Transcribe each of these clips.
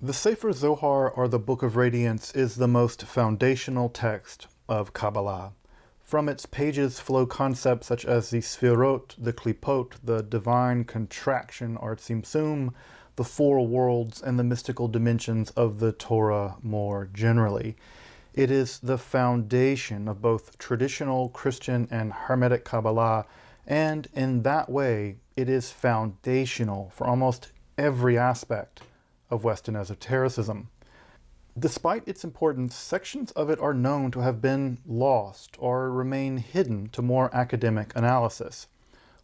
The Sefer Zohar, or the Book of Radiance, is the most foundational text of Kabbalah. From its pages flow concepts such as the Sfirot, the Klippot, the divine contraction or Tzimtzum, the four worlds, and the mystical dimensions of the Torah more generally. It is the foundation of both traditional Christian and Hermetic Kabbalah, and in that way, it is foundational for almost every aspect of Western esotericism. Despite its importance, sections of it are known to have been lost or remain hidden to more academic analysis.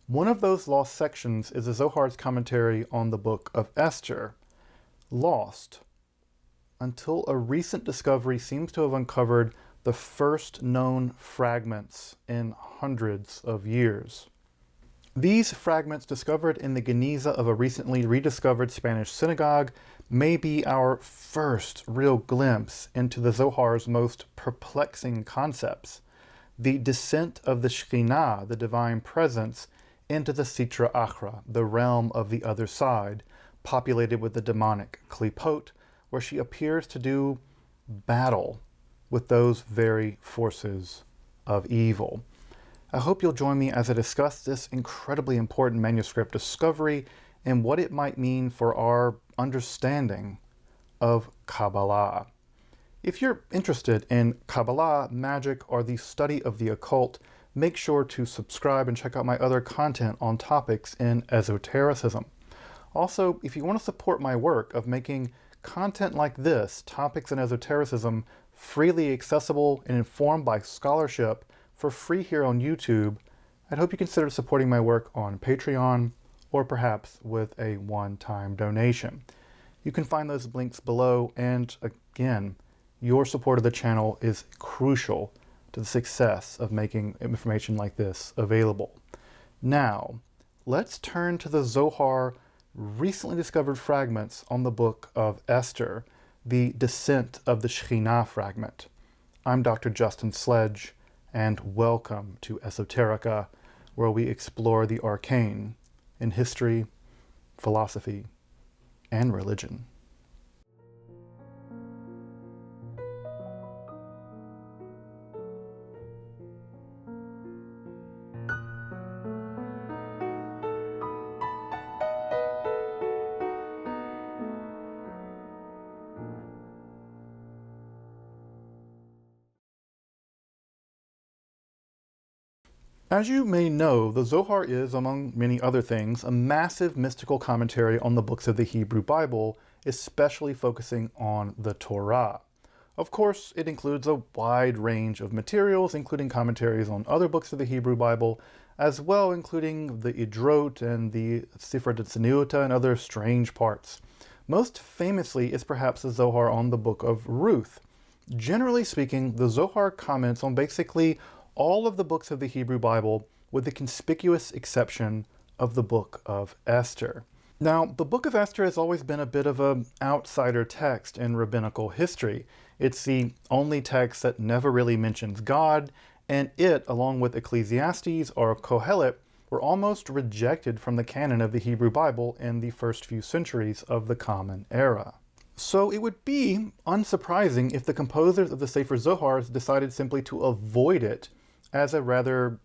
One of those lost sections is the Zohar's commentary on the Book of Esther. Lost until a recent discovery seems to have uncovered the first known fragments in hundreds of years. These fragments, discovered in the geniza of a recently rediscovered Spanish synagogue, may be our first real glimpse into the Zohar's most perplexing concepts: the descent of the Shekhinah, the divine presence, into the Sitra Achra, the realm of the other side, populated with the demonic Klippot, where she appears to do battle with those very forces of evil. I hope you'll join me as I discuss this incredibly important manuscript discovery and what it might mean for our understanding of Kabbalah. If you're interested in Kabbalah, magic, or the study of the occult, make sure to subscribe and check out my other content on topics in esotericism. Also, if you want to support my work of making content like this, topics in esotericism, freely accessible and informed by scholarship, for free here on YouTube, I'd hope you consider supporting my work on Patreon or perhaps with a one-time donation. You can find those links below, and again, your support of the channel is crucial to the success of making information like this available. Now, let's turn to the Zohar recently discovered fragments on the Book of Esther, the Descent of the Shekhinah fragment. I'm Dr. Justin Sledge, and welcome to Esoterica, where we explore the arcane in history, philosophy, and religion. As you may know, the Zohar is, among many other things, a massive mystical commentary on the books of the Hebrew Bible, especially focusing on the Torah. Of course, it includes a wide range of materials, including commentaries on other books of the Hebrew Bible, as well including the Idrot and the Sefer Zohar and other strange parts. Most famously is perhaps the Zohar on the Book of Ruth. Generally speaking, the Zohar comments on basically all of the books of the Hebrew Bible, with the conspicuous exception of the Book of Esther. Now, the Book of Esther has always been a bit of an outsider text in rabbinical history. It's the only text that never really mentions God, and it, along with Ecclesiastes or Kohelet, were almost rejected from the canon of the Hebrew Bible in the first few centuries of the Common Era. So it would be unsurprising if the composers of the Sefer Zohars decided simply to avoid it as a rather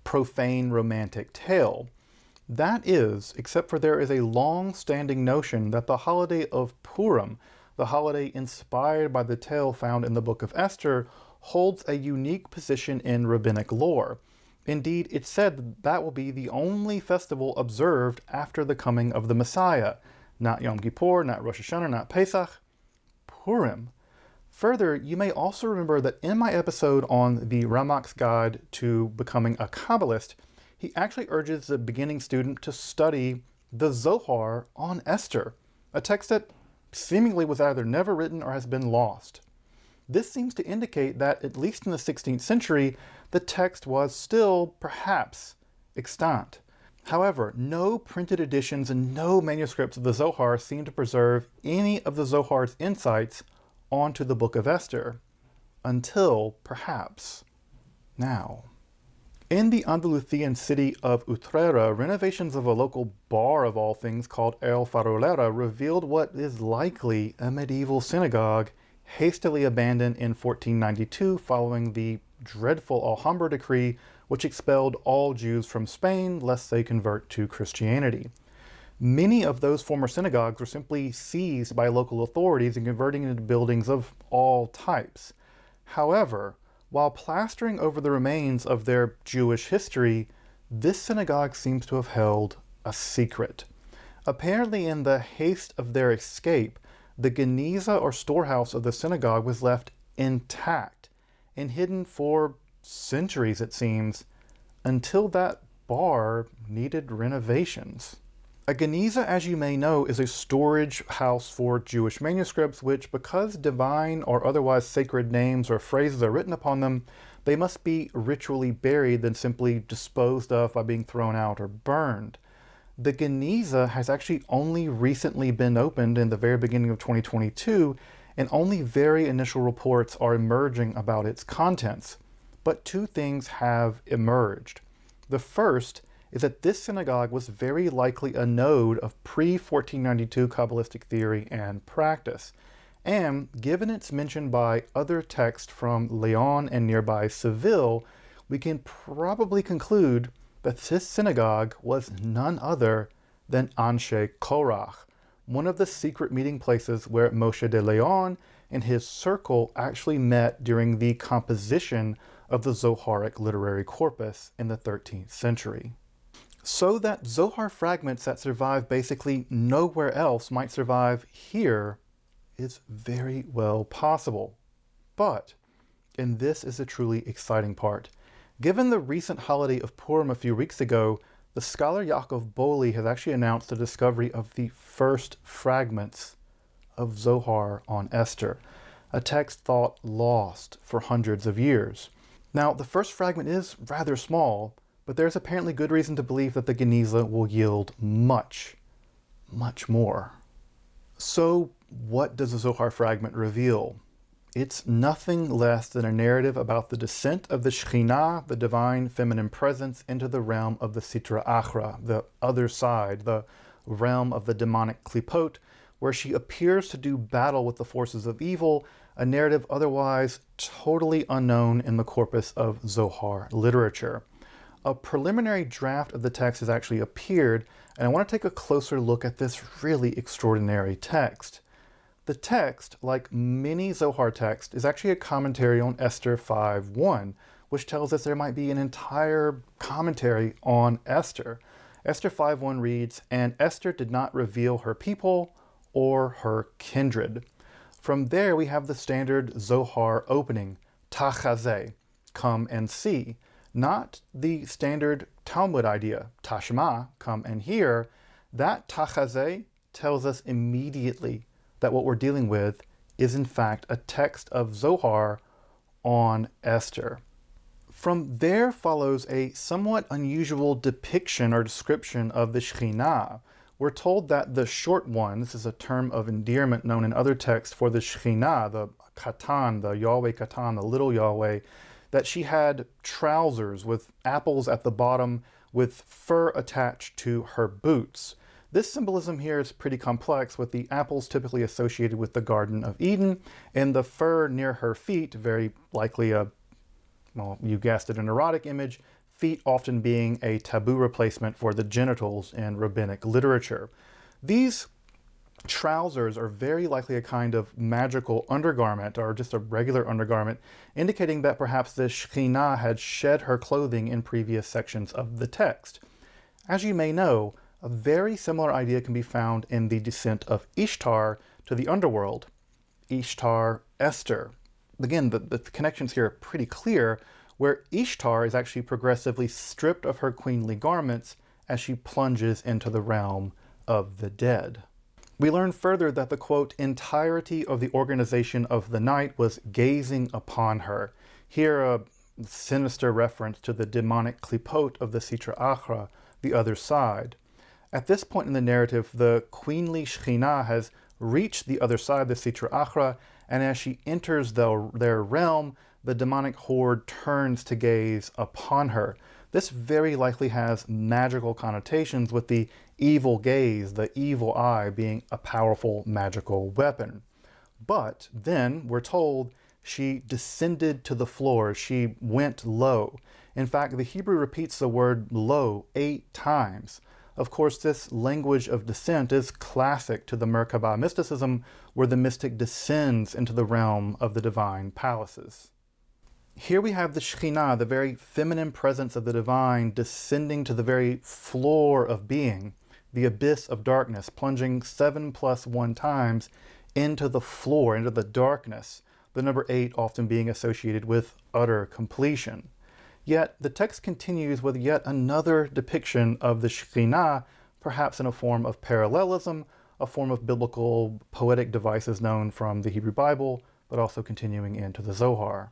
profane romantic tale. That is, except for there is a long-standing notion that the holiday of Purim, the holiday inspired by the tale found in the Book of Esther, holds a unique position in rabbinic lore. Indeed, it's said that will be the only festival observed after the coming of the Messiah. Not Yom Kippur, not Rosh Hashanah, not Pesach, Purim. Further, you may also remember that in my episode on the Ramak's Guide to Becoming a Kabbalist, he actually urges the beginning student to study the Zohar on Esther, a text that seemingly was either never written or has been lost. This seems to indicate that, at least in the 16th century, the text was still, perhaps, extant. However, no printed editions and no manuscripts of the Zohar seem to preserve any of the Zohar's insights onto the Book of Esther, until, perhaps, now. In the Andalusian city of Utrera, renovations of a local bar of all things called El Farolera revealed what is likely a medieval synagogue hastily abandoned in 1492 following the dreadful Alhambra decree which expelled all Jews from Spain lest they convert to Christianity. Many of those former synagogues were simply seized by local authorities and converting into buildings of all types. However, while plastering over the remains of their Jewish history, this synagogue seems to have held a secret. Apparently, in the haste of their escape, the geniza or storehouse of the synagogue was left intact and hidden for centuries, it seems, until that bar needed renovations. A geniza, as you may know, is a storage house for Jewish manuscripts which, because divine or otherwise sacred names or phrases are written upon them, they must be ritually buried than simply disposed of by being thrown out or burned. The geniza has actually only recently been opened in the very beginning of 2022, and only very initial reports are emerging about its contents. But two things have emerged. The first is that this synagogue was very likely a node of pre-1492 Kabbalistic theory and practice. And given its mention by other texts from Leon and nearby Seville, we can probably conclude that this synagogue was none other than Anshe Korach, one of the secret meeting places where Moshe de Leon and his circle actually met during the composition of the Zoharic literary corpus in the 13th century. So that Zohar fragments that survive basically nowhere else might survive here is very well possible. But, and this is a truly exciting part, given the recent holiday of Purim a few weeks ago, the scholar Yaakov Boli has actually announced the discovery of the first fragments of Zohar on Esther, a text thought lost for hundreds of years. Now, the first fragment is rather small, but there's apparently good reason to believe that the geniza will yield much, much more. So, what does the Zohar fragment reveal? It's nothing less than a narrative about the descent of the Shekhinah, the divine feminine presence, into the realm of the Sitra Achra, the other side, the realm of the demonic Klippot, where she appears to do battle with the forces of evil, a narrative otherwise totally unknown in the corpus of Zohar literature. A preliminary draft of the text has actually appeared, and I want to take a closer look at this really extraordinary text. The text, like many Zohar texts, is actually a commentary on Esther 5:1, which tells us there might be an entire commentary on Esther. Esther 5:1 reads, "And Esther did not reveal her people or her kindred." From there we have the standard Zohar opening, Tachazeh, come and see. Not the standard Talmud idea, Tashma, come and hear. That Tachazeh tells us immediately that what we're dealing with is in fact a text of Zohar on Esther. From there follows a somewhat unusual depiction or description of the Shekhinah. We're told that the short one, this is a term of endearment known in other texts for the Shekhinah, the Katan, the Yahweh Katan, the little Yahweh, that she had trousers with apples at the bottom with fur attached to her boots. This symbolism here is pretty complex, with the apples typically associated with the Garden of Eden, and the fur near her feet, very likely well, you guessed it, an erotic image, feet often being a taboo replacement for the genitals in rabbinic literature. These trousers are very likely a kind of magical undergarment, or just a regular undergarment, indicating that perhaps the Shekhinah had shed her clothing in previous sections of the text. As you may know, a very similar idea can be found in the descent of Ishtar to the underworld. Ishtar, Esther. Again, the connections here are pretty clear, where Ishtar is actually progressively stripped of her queenly garments as she plunges into the realm of the dead. We learn further that the, quote, entirety of the organization of the night was gazing upon her. Here a sinister reference to the demonic Klippot of the Sitra Achra, the other side. At this point in the narrative, the queenly Shekhinah has reached the other side, the Sitra Achra, and as she enters their realm, the demonic horde turns to gaze upon her. This very likely has magical connotations, with the evil gaze, the evil eye, being a powerful magical weapon. But then we're told she descended to the floor, she went low. In fact, the Hebrew repeats the word low 8 times. Of course, this language of descent is classic to the Merkabah mysticism, where the mystic descends into the realm of the divine palaces. Here we have the Shekhinah, the very feminine presence of the divine, descending to the very floor of being, the abyss of darkness, plunging 7 + 1 times into the floor, into the darkness, the number 8 often being associated with utter completion. Yet the text continues with yet another depiction of the Shekhinah, perhaps in a form of parallelism, a form of biblical poetic devices known from the Hebrew Bible, but also continuing into the Zohar.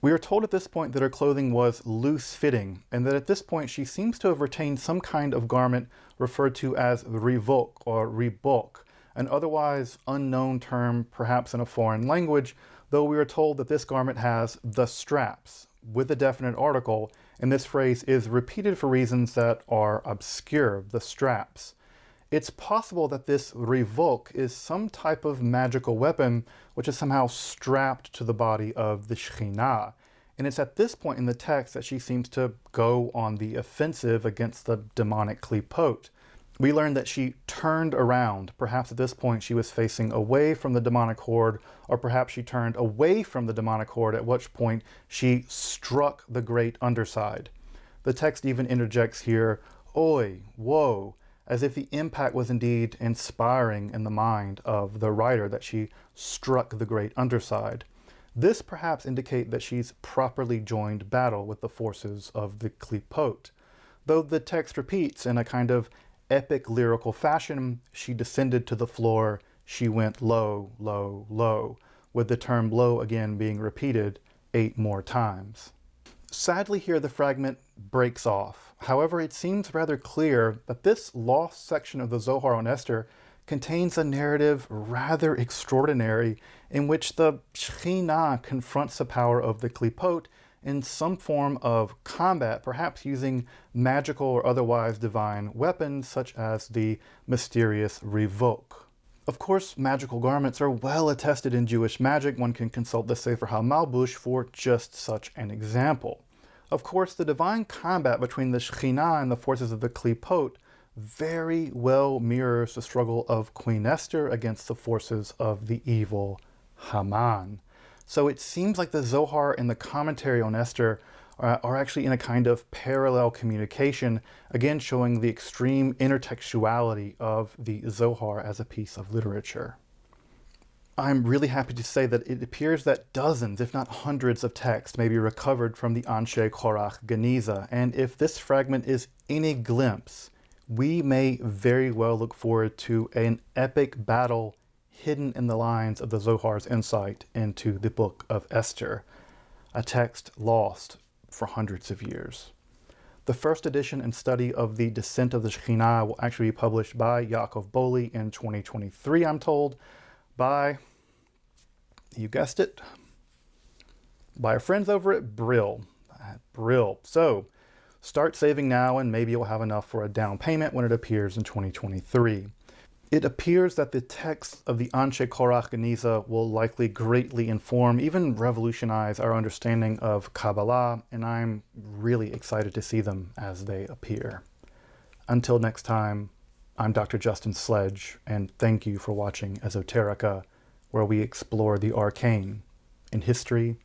We are told at this point that her clothing was loose-fitting, and that at this point she seems to have retained some kind of garment referred to as rivok or ribok, an otherwise unknown term, perhaps in a foreign language, though we are told that this garment has the straps, with a definite article, and this phrase is repeated for reasons that are obscure, the straps. It's possible that this rivok is some type of magical weapon which is somehow strapped to the body of the Shekhinah. And it's at this point in the text that she seems to go on the offensive against the demonic Klippot. We learn that she turned around. Perhaps at this point she was facing away from the demonic horde, or perhaps she turned away from the demonic horde, at which point she struck the great underside. The text even interjects here, oi, woe, as if the impact was indeed inspiring in the mind of the writer, that she struck the great underside. This perhaps indicates that she's properly joined battle with the forces of the Klippot. Though the text repeats in a kind of epic lyrical fashion, she descended to the floor, she went low, low, low, with the term low again being repeated 8 more times. Sadly here the fragment breaks off. However, it seems rather clear that this lost section of the Zohar on Esther contains a narrative rather extraordinary in which the Shekhinah confronts the power of the Klippot in some form of combat, perhaps using magical or otherwise divine weapons such as the mysterious rivok. Of course, magical garments are well attested in Jewish magic. One can consult the Sefer HaMalbush for just such an example. Of course, the divine combat between the Shekhinah and the forces of the Klippot very well mirrors the struggle of Queen Esther against the forces of the evil Haman. So it seems like the Zohar and the commentary on Esther are actually in a kind of parallel communication, again showing the extreme intertextuality of the Zohar as a piece of literature. I'm really happy to say that it appears that dozens, if not hundreds, of texts may be recovered from the Anshe Korach Geniza, and if this fragment is any glimpse, we may very well look forward to an epic battle hidden in the lines of the Zohar's insight into the Book of Esther, a text lost for hundreds of years. The first edition and study of the Descent of the Shekhinah will actually be published by Yaakov Boli in 2023, I'm told, by, you guessed it, by our friends over at Brill. So, start saving now and maybe you'll have enough for a down payment when it appears in 2023. It appears that the text of the Anshe Korach Geniza will likely greatly inform, even revolutionize our understanding of Kabbalah, and I'm really excited to see them as they appear. Until next time, I'm Dr. Justin Sledge, and thank you for watching Esoterica, where we explore the arcane in history,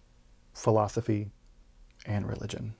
philosophy, and religion.